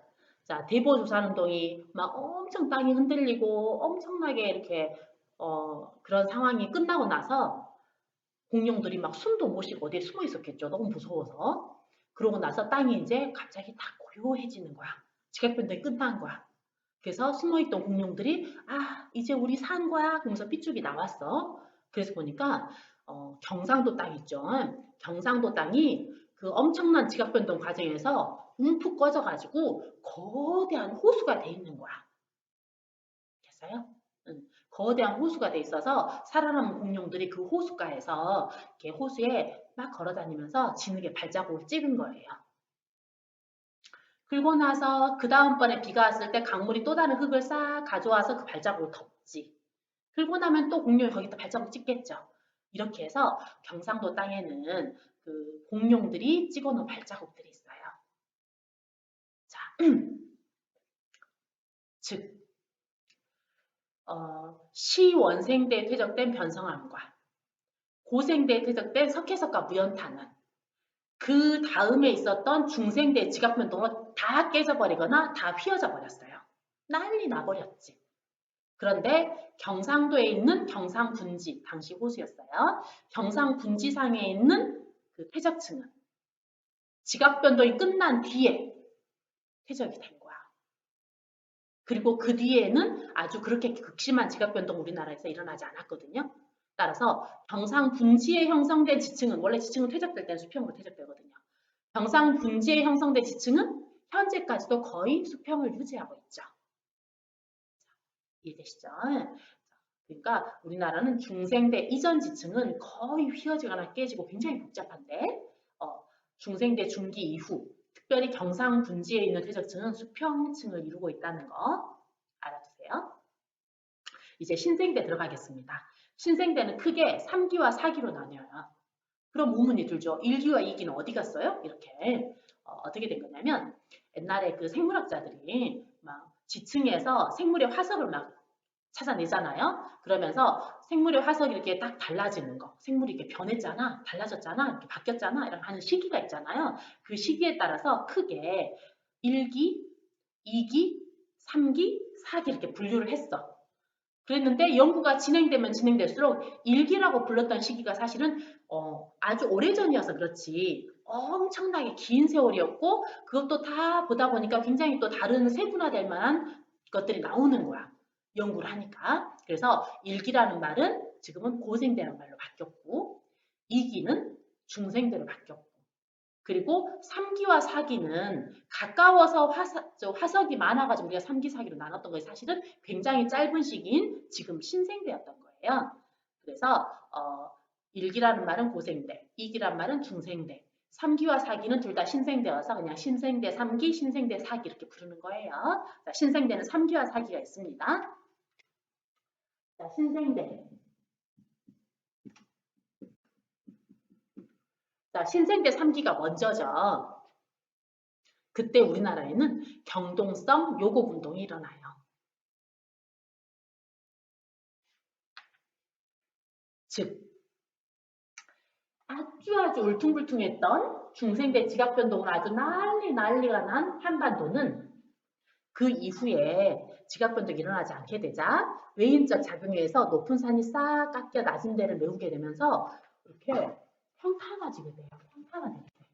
자, 대보조산운동이 막 엄청 땅이 흔들리고 엄청나게 이렇게 그런 상황이 끝나고 나서 공룡들이 막 숨도 못 쉬고 어디에 숨어 있었겠죠. 너무 무서워서. 그러고 나서 땅이 이제 갑자기 다 고요해지는 거야. 지각 변동이 끝난 거야. 그래서 숨어있던 공룡들이 이제 우리 산 거야. 그러면서 삐죽이 나왔어. 그래서 보니까 경상도 땅 있죠. 경상도 땅이 그 엄청난 지각변동 과정에서 움푹 꺼져가지고 거대한 호수가 돼 있는 거야. 됐어요? 거대한 호수가 돼 있어서 살아남은 공룡들이 그 호수가에서 이렇게 호수에 막 걸어다니면서 진흙에 발자국을 찍은 거예요. 그리고 나서 그 다음번에 비가 왔을 때 강물이 또 다른 흙을 싹 가져와서 그 발자국을 덮지. 그리고 나면 또 공룡이 거기다 발자국 찍겠죠. 이렇게 해서 경상도 땅에는 그 공룡들이 찍어놓은 발자국들이 있어요. 자, 즉 시원생대에 퇴적된 변성암과 고생대에 퇴적된 석회석과 무연탄은 그 다음에 있었던 중생대 지각변동으로 다 깨져버리거나 다 휘어져 버렸어요. 난리 나버렸지. 그런데 경상도에 있는 경상분지, 당시 호수였어요. 경상분지상에 있는 그 퇴적층은 지각변동이 끝난 뒤에 퇴적이 된 거야. 그리고 그 뒤에는 아주 그렇게 극심한 지각변동 우리나라에서 일어나지 않았거든요. 따라서 경상분지에 형성된 지층은 원래 지층은 퇴적될 때는 수평으로 퇴적되거든요. 경상분지에 형성된 지층은 현재까지도 거의 수평을 유지하고 있죠. 이해되시죠? 그러니까 우리나라는 중생대 이전 지층은 거의 휘어지거나 깨지고 굉장히 복잡한데 중생대 중기 이후 특별히 경상분지에 있는 퇴적층은 수평층을 이루고 있다는 거 알아두세요. 이제 신생대 들어가겠습니다. 신생대는 크게 3기와 4기로 나뉘어요. 그럼 의문이 들죠. 1기와 2기는 어디 갔어요? 이렇게 어떻게 된 거냐면 옛날에 그 생물학자들이 막 지층에서 생물의 화석을 막 찾아내잖아요. 그러면서 생물의 화석이 이렇게 딱 달라지는 거. 생물이 이렇게 변했잖아. 달라졌잖아. 이렇게 바뀌었잖아. 이런 하는 시기가 있잖아요. 그 시기에 따라서 크게 1기, 2기, 3기, 4기 이렇게 분류를 했어. 그랬는데 연구가 진행되면 진행될수록 1기라고 불렀던 시기가 사실은 아주 오래전이어서 그렇지 엄청나게 긴 세월이었고 그것도 다 보다 보니까 굉장히 또 다른 세분화될 만한 것들이 나오는 거야. 연구를 하니까. 그래서 1기라는 말은 지금은 고생대라는 말로 바뀌었고 2기는 중생대로 바뀌었고 그리고 3기와 4기는 가까워서 화석이 많아가지고 우리가 3기, 4기로 나눴던 거예요. 사실은 굉장히 짧은 시기인 지금 신생대였던 거예요. 그래서 1기라는 말은 고생대, 2기라는 말은 중생대, 3기와 4기는 둘 다 신생대여서 그냥 신생대 3기, 신생대 4기 이렇게 부르는 거예요. 자, 신생대는 3기와 4기가 있습니다. 자, 신생대. 자, 신생대 3기가 먼저죠. 그때 우리나라에는 경동성 요곡 운동이 일어나요. 즉, 아주 울퉁불퉁했던 중생대 지각변동으로 아주 난리가 난 한반도는 그 이후에 지각변동이 일어나지 않게 되자 외인적 작용에 의해서 높은 산이 싹 깎여 낮은 데를 메우게 되면서 이렇게 평탄화지게 돼요. 평탄화되게 돼요.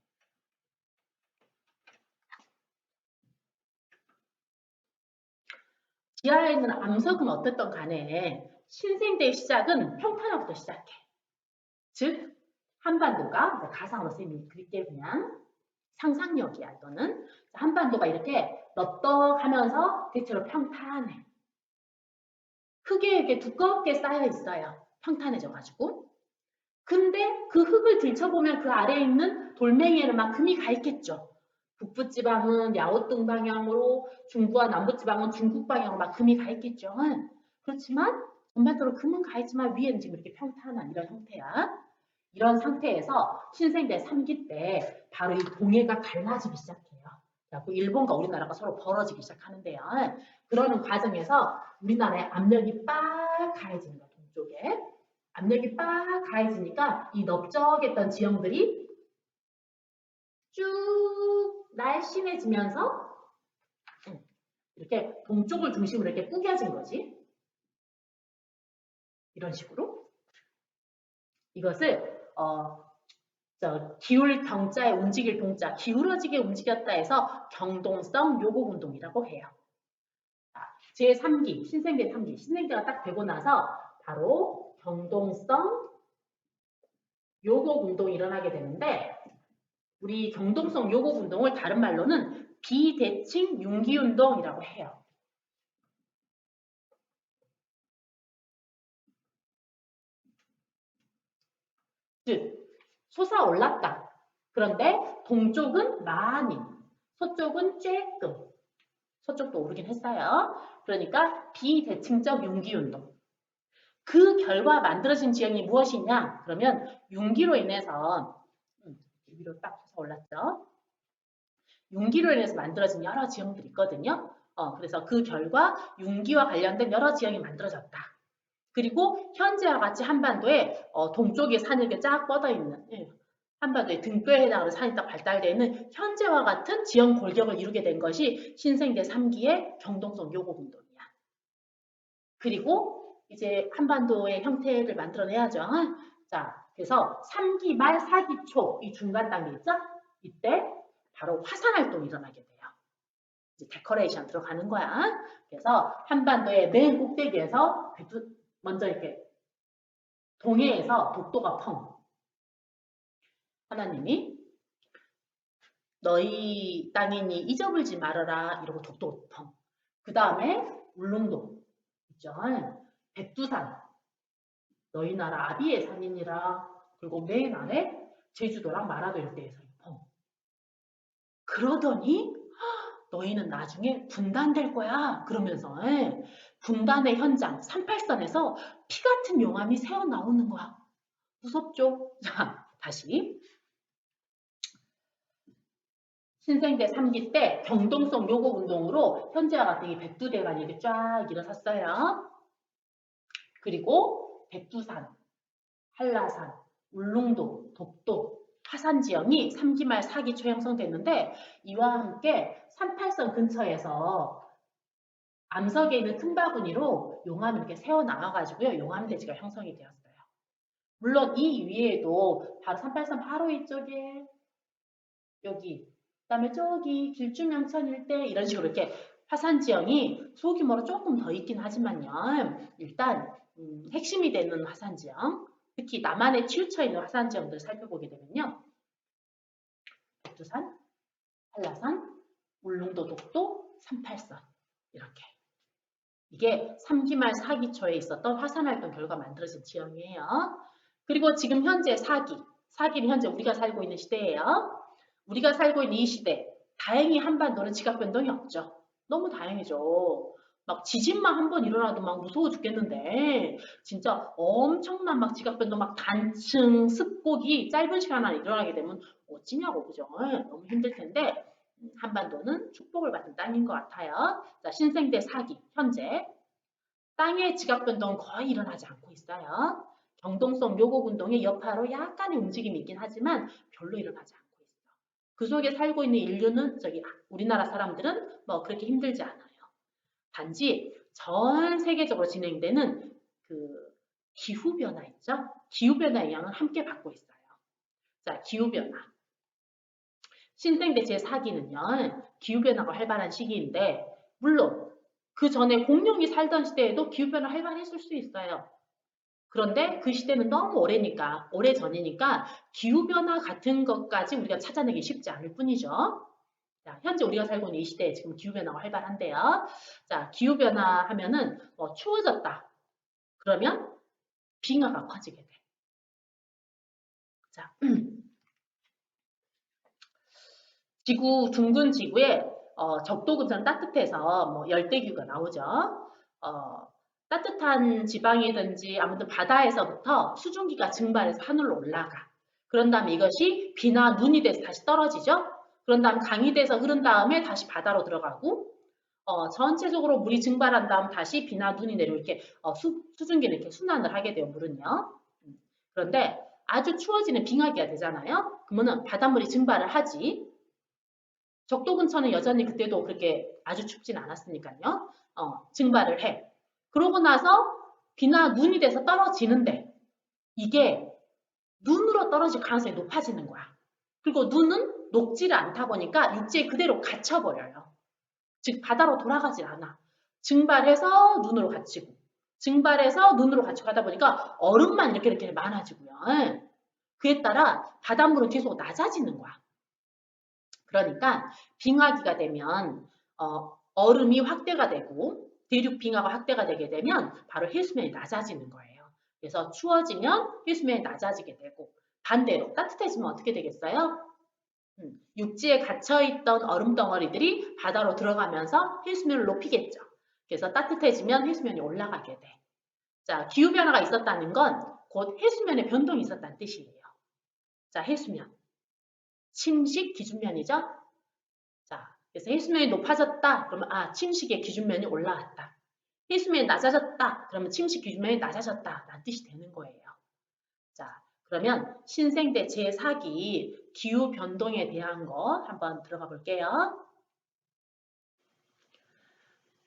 지하에 있는 암석은 어땠던 간에 신생대의 시작은 평탄화부터 시작해. 즉 한반도가 가상으로 쌤이 그릴게 그냥 상상력이야 이거는 한반도가 이렇게 넙떡하면서 대체로 평탄해. 흙에 이렇게 두껍게 쌓여 있어요. 평탄해져 가지고. 근데 그 흙을 들춰보면 그 아래에 있는 돌멩이에는 막 금이 가 있겠죠. 북부지방은 야오등 방향으로 중부와 남부지방은 중국 방향으로 막 금이 가 있겠죠. 그렇지만 전반적으로 금은 가 있지만 위에는 지금 이렇게 평탄한 이런 형태야. 이런 상태에서 신생대 3기 때 바로 이 동해가 갈라지기 시작해요. 그 일본과 우리나라가 서로 벌어지기 시작하는데요. 그러는 과정에서 우리나라의 압력이 빡 가해지는 거예요. 동쪽에. 압력이 빡 가해지니까 이 넓적했던 지형들이 쭉 날씬해지면서 이렇게 동쪽을 중심으로 이렇게 꾸겨진 거지. 이런 식으로. 이것을 기울 경자에 움직일 동자, 기울어지게 움직였다 해서 경동성 요곡 운동이라고 해요. 제3기, 신생대 3기, 신생대가 딱 되고 나서 바로 경동성 요곡 운동이 일어나게 되는데, 우리 경동성 요곡 운동을 다른 말로는 비대칭 융기 운동이라고 해요. 즉, 솟아올랐다. 그런데 동쪽은 많이, 서쪽은 쬐끔, 서쪽도 오르긴 했어요. 그러니까 비대칭적 융기운동. 그 결과 만들어진 지형이 무엇이냐? 그러면 융기로 인해서 위로 딱 솟아올랐죠. 융기로 인해서 만들어진 여러 지형들이 있거든요. 그래서 그 결과 융기와 관련된 여러 지형이 만들어졌다. 그리고 현재와 같이 한반도에 동쪽에 산이 이렇게 쫙 뻗어 있는, 한반도의 등뼈에 해당하는 산이 딱 발달되어 있는 현재와 같은 지형 골격을 이루게 된 것이 신생대 3기의 경동성 요곡 운동이야. 그리고 이제 한반도의 형태를 만들어내야죠. 자, 그래서 3기 말 4기 초 이 중간 단계 있죠? 이때 바로 화산 활동이 일어나게 돼요. 이제 데코레이션 들어가는 거야. 그래서 한반도의 맨 꼭대기에서 먼저 이렇게 동해에서 독도가 펑. 하나님이 너희 땅이니 잊어불지 말아라 이러고 독도 펑. 그 다음에 울릉도 있죠. 백두산 너희 나라 아비의 산이니라. 그리고 맨 아래 제주도랑 마라도 일대에서 펑. 그러더니 너희는 나중에 분단될 거야. 그러면서 분단의 현장 38선에서 피 같은 용암이 새어나오는 거야. 무섭죠? 자, 다시. 신생대 3기 때 경동성 요곡 운동으로 현재와 같은 이 백두대간이 이렇게 쫙 일어섰어요. 그리고 백두산, 한라산, 울릉도, 독도, 화산 지형이 3기 말 4기 초 형성됐는데 이와 함께 38선 근처에서 암석에 있는 틈바구니로 용암이 이렇게 새어나와가지고요. 용암대지가 형성이 되었어요. 물론 이 위에도 바로 38선 바로 이쪽에 여기 그다음에 저기 길주명천 일대 이런 식으로 이렇게 화산 지형이 소규모로 조금 더 있긴 하지만요. 일단 핵심이 되는 화산 지형, 특히 남한에 치우쳐 있는 화산 지형들을 살펴보게 되면요. 백두산, 한라산, 울릉도, 독도, 38선 이렇게. 이게 3기 말 4기 초에 있었던 화산 활동 결과 만들어진 지형이에요. 그리고 지금 현재 4기, 4기는 현재 우리가 살고 있는 시대예요. 우리가 살고 있는 이 시대, 다행히 한반도는 지각 변동이 없죠. 너무 다행이죠. 막 지진만 한 번 일어나도 막 무서워 죽겠는데 진짜 엄청난 막 지각 변동 막 단층 습곡이 짧은 시간 안에 일어나게 되면 어찌냐고 그죠? 너무 힘들 텐데 한반도는 축복을 받은 땅인 것 같아요. 자, 신생대 4기 현재 땅의 지각 변동은 거의 일어나지 않고 있어요. 경동성 요곡 운동의 여파로 약간의 움직임이 있긴 하지만 별로 일어나지 않고 있어요. 그 속에 살고 있는 인류는 우리나라 사람들은 뭐 그렇게 힘들지 않아요. 단지 전 세계적으로 진행되는 그 기후변화 있죠? 기후변화 영향을 함께 받고 있어요. 자, 기후변화. 신생대 제4기는요. 기후변화가 활발한 시기인데 물론 그 전에 공룡이 살던 시대에도 기후변화 활발했을 수 있어요. 그런데 그 시대는 너무 오래전이니까 기후변화 같은 것까지 우리가 찾아내기 쉽지 않을 뿐이죠. 자, 현재 우리가 살고 있는 이 시대에 지금 기후변화가 활발한데요. 자, 기후변화 하면은 추워졌다. 그러면 빙하가 커지게 돼. 자, 둥근 지구에 적도 근처는 따뜻해서 뭐 열대기후가 나오죠. 따뜻한 지방이든지 아무튼 바다에서부터 수증기가 증발해서 하늘로 올라가. 그런 다음에 이것이 비나 눈이 돼서 다시 떨어지죠. 그런 다음 강이 돼서 흐른 다음에 다시 바다로 들어가고 전체적으로 물이 증발한 다음 다시 비나 눈이 내리고 이렇게 수증기는 이렇게 순환을 하게 돼요. 물은요. 그런데 아주 추워지는 빙하기가 되잖아요. 그러면은 바닷물이 증발을 하지. 적도 근처는 여전히 그때도 그렇게 아주 춥진 않았으니까요. 증발을 해. 그러고 나서 비나 눈이 돼서 떨어지는데 이게 눈으로 떨어질 가능성이 높아지는 거야. 그리고 눈은 녹지를 않다 보니까 육지에 그대로 갇혀버려요. 즉 바다로 돌아가질 않아. 증발해서 눈으로 갇히고 증발해서 눈으로 갇히고 하다 보니까 얼음만 이렇게 많아지고요. 예. 그에 따라 바닷물은 계속 낮아지는 거야. 그러니까 빙하기가 되면 얼음이 확대가 되고 대륙 빙하가 확대가 되게 되면 바로 해수면이 낮아지는 거예요. 그래서 추워지면 해수면이 낮아지게 되고 반대로 따뜻해지면 어떻게 되겠어요? 육지에 갇혀있던 얼음 덩어리들이 바다로 들어가면서 해수면을 높이겠죠. 그래서 따뜻해지면 해수면이 올라가게 돼. 자, 기후변화가 있었다는 건 곧 해수면의 변동이 있었다는 뜻이에요. 자, 해수면. 침식 기준면이죠. 자, 그래서 해수면이 높아졌다. 그러면 침식의 기준면이 올라갔다. 해수면이 낮아졌다. 그러면 침식 기준면이 낮아졌다. 라는 뜻이 되는 거예요. 자, 그러면 신생대 제4기 기후변동에 대한 거 한번 들어가 볼게요.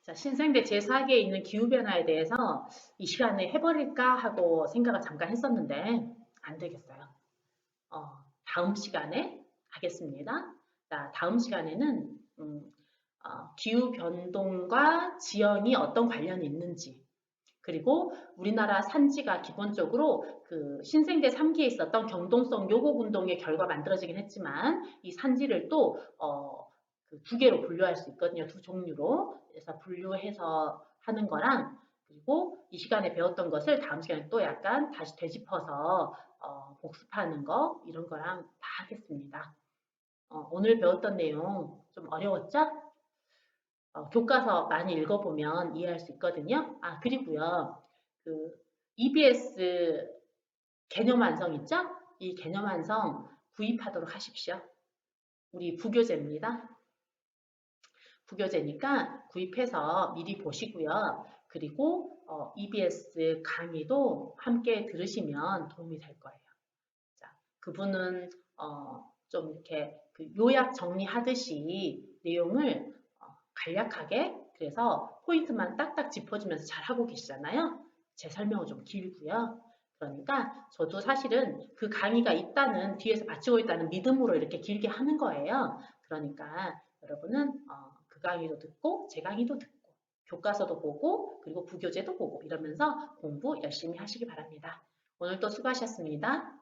자, 신생대 제4기에 있는 기후변화에 대해서 이 시간에 해버릴까 하고 생각을 잠깐 했었는데 안 되겠어요. 다음 시간에 하겠습니다. 자, 다음 시간에는 기후변동과 지형이 어떤 관련이 있는지 그리고 우리나라 산지가 기본적으로 그 신생대 3기에 있었던 경동성 요곡운동의 결과 만들어지긴 했지만 이 산지를 또 두 개로 분류할 수 있거든요. 두 종류로. 그래서 분류해서 하는 거랑 그리고 이 시간에 배웠던 것을 다음 시간에 또 약간 다시 되짚어서 복습하는 거 이런 거랑 다 하겠습니다. 오늘 배웠던 내용 좀 어려웠죠? 교과서 많이 읽어보면 이해할 수 있거든요. 그리고요. 그 EBS 개념 완성 있죠? 이 개념 완성 구입하도록 하십시오. 우리 부교재입니다. 부교재니까 구입해서 미리 보시고요. 그리고 EBS 강의도 함께 들으시면 도움이 될 거예요. 자, 그분은 좀 이렇게 그 요약 정리하듯이 내용을 간략하게 그래서 포인트만 딱딱 짚어주면서 잘하고 계시잖아요. 제 설명은 좀 길고요. 그러니까 저도 사실은 그 강의가 있다는 뒤에서 받치고 있다는 믿음으로 이렇게 길게 하는 거예요. 그러니까 여러분은 그 강의도 듣고 제 강의도 듣고 교과서도 보고 그리고 부교재도 보고 이러면서 공부 열심히 하시기 바랍니다. 오늘도 수고하셨습니다.